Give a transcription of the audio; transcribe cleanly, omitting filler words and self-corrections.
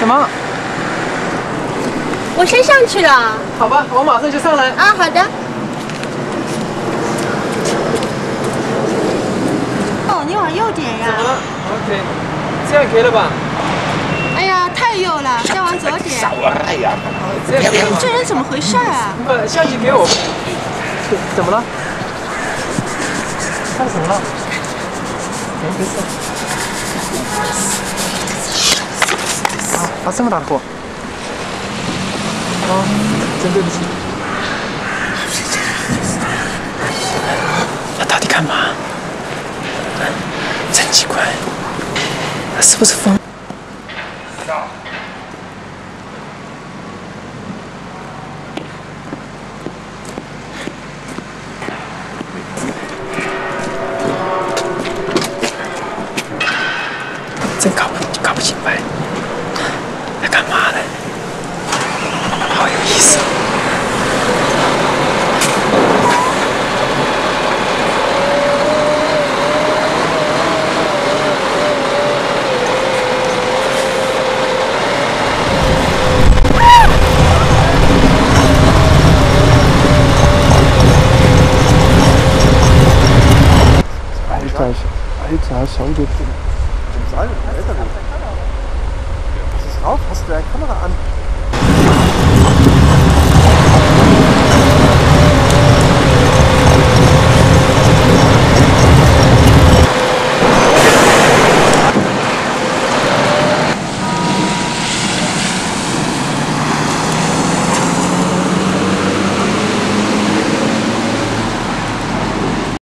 么？我先上去了。好吧，我马上就上来。啊，好的。哦，你往右点呀。怎么了 ？OK， 这样可以了吧？哎呀，太右了，再往左点。少啊！哎呀，这样可以了吗？这人怎么回事啊？把相机给我。怎么了？看什么了？没事。啊，发这么大的火！啊，真对不起。他到底干嘛？真奇怪，他是不是疯？真搞不清白，他干嘛呢？好有意思。Alter, schau dir. Was ist drauf? Hast du deine Kamera an?